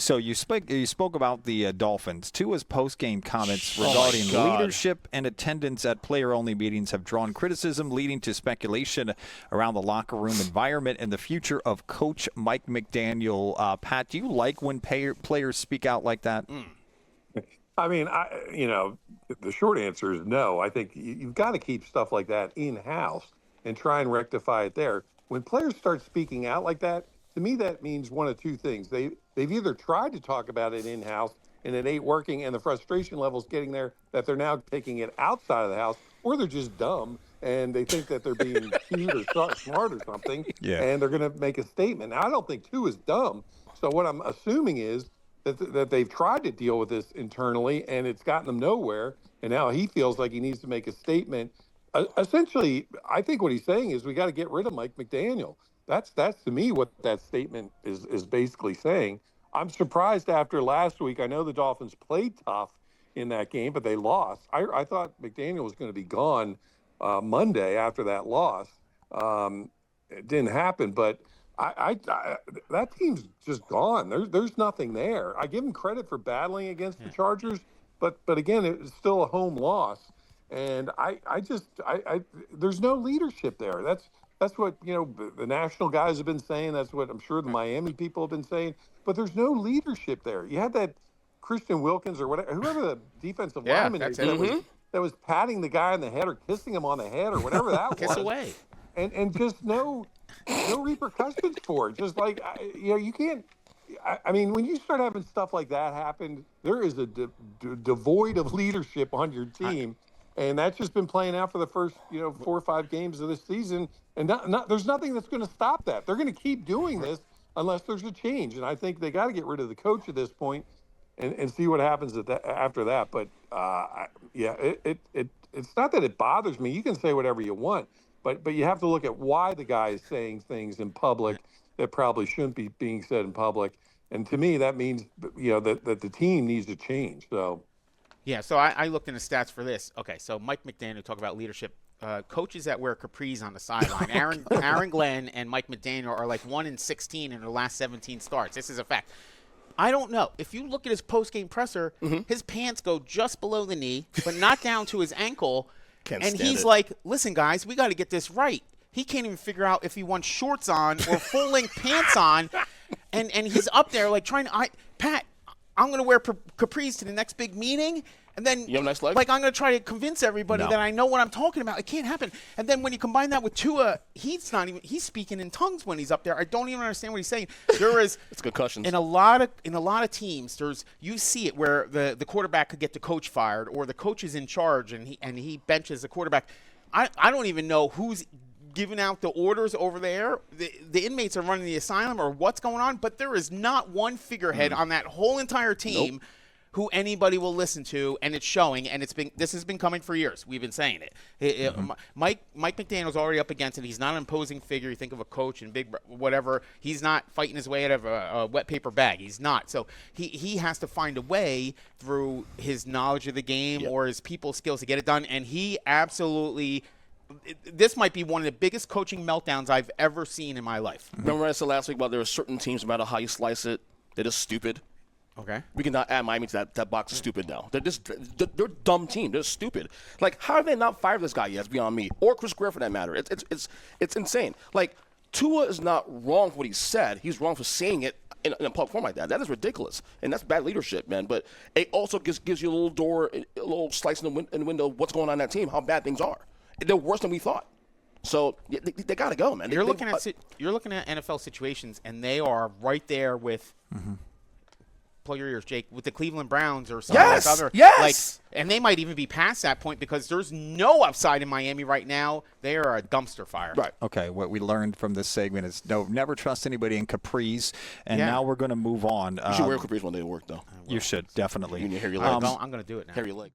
So you spoke about the Dolphins. Tua's post-game comments regarding leadership and attendance at player-only meetings have drawn criticism, leading to speculation around the locker room environment and the future of Coach Mike McDaniel. Pat, do you like when players speak out like that? I mean, the short answer is no. I think you've got to keep stuff like that in-house and try and rectify it there. When players start speaking out like that, to me, that means one of two things. They've either tried to talk about it in-house and it ain't working and the frustration level's getting there that they're now taking it outside of the house, or they're just dumb and they think that they're being cute or smart or something, and they're going to make a statement. Now, I don't think Tua is dumb. So what I'm assuming is that they've tried to deal with this internally and it's gotten them nowhere, and now he feels like he needs to make a statement. Essentially, I think what he's saying is we got to get rid of Mike McDaniel. That's to me what that statement is basically saying. I'm surprised after last week. I know the Dolphins played tough in that game, but they lost. I thought McDaniel was going to be gone Monday after that loss. It didn't happen, but that team's just gone. There's nothing there. I give him credit for battling against the Chargers, but again, it's still a home loss. And there's no leadership there. That's what, the national guys have been saying. That's what I'm sure the Miami people have been saying. But there's no leadership there. You had that Christian Wilkins or whatever, whoever the defensive lineman is that was patting the guy on the head or kissing him on the head or whatever that was. Kiss away. And just no repercussions for it. Just like, you can't. I mean, when you start having stuff like that happen, there is a devoid of leadership on your team. And that's just been playing out for the first, 4 or 5 games of this season. And there's nothing that's going to stop that. They're going to keep doing this unless there's a change. And I think they got to get rid of the coach at this point and see what happens after that. But, it's not that it bothers me. You can say whatever you want. But you have to look at why the guy is saying things in public that probably shouldn't be being said in public. And to me, that means, that the team needs to change. So. Yeah, so I looked in the stats for this. Okay, so Mike McDaniel, talk about leadership. Coaches that wear capris on the sideline. Aaron Glenn and Mike McDaniel are like 1-16 in their last 17 starts. This is a fact. I don't know. If you look at his post-game presser, his pants go just below the knee, but not down to his ankle. And he's like, listen, guys, we got to get this right. He can't even figure out if he wants shorts on or full-length pants on. And he's up there like trying to Pat, I'm going to wear capris to the next big meeting, and then you have nice legs? Like I'm going to try to convince everybody that I know what I'm talking about. It can't happen. And then when you combine that with Tua, he's speaking in tongues when he's up there. I don't even understand what he's saying. There is it's concussions. In a lot of teams, you see it where the quarterback could get the coach fired or the coach is in charge and he benches the quarterback. I don't even know who's giving out the orders over there. The inmates are running the asylum or what's going on, but there is not one figurehead on that whole entire team who anybody will listen to, and it's showing, and this has been coming for years. We've been saying it. Mike McDaniel's already up against it. He's not an imposing figure. You think of a coach and big whatever. He's not fighting his way out of a wet paper bag. He's not. So he has to find a way through his knowledge of the game or his people skills to get it done, and he absolutely – this might be one of the biggest coaching meltdowns I've ever seen in my life. Remember I said last week about there are certain teams, no matter how you slice it, they're just stupid. Okay. We cannot add Miami to that box of stupid now. They're a dumb team. They're stupid. Like, how have they not fired this guy yet? It's beyond me. Or Chris Greer, for that matter. It's insane. Like, Tua is not wrong for what he said. He's wrong for saying it in a public form like that. That is ridiculous. And that's bad leadership, man. But it also gives you a little door, a little slice in the window of what's going on in that team, how bad things are. They're worse than we thought. So they got to go, man. You're looking at NFL situations, and they are right there with plug your ears, Jake, with the Cleveland Browns or some other. Yes. And they might even be past that point because there's no upside in Miami right now. They are a dumpster fire. Right. Okay, what we learned from this segment is never trust anybody in capris. And now we're going to move on. You should wear capris one day at work, though. You should, definitely. You hair your legs. I'm going to do it now. Hair your leg.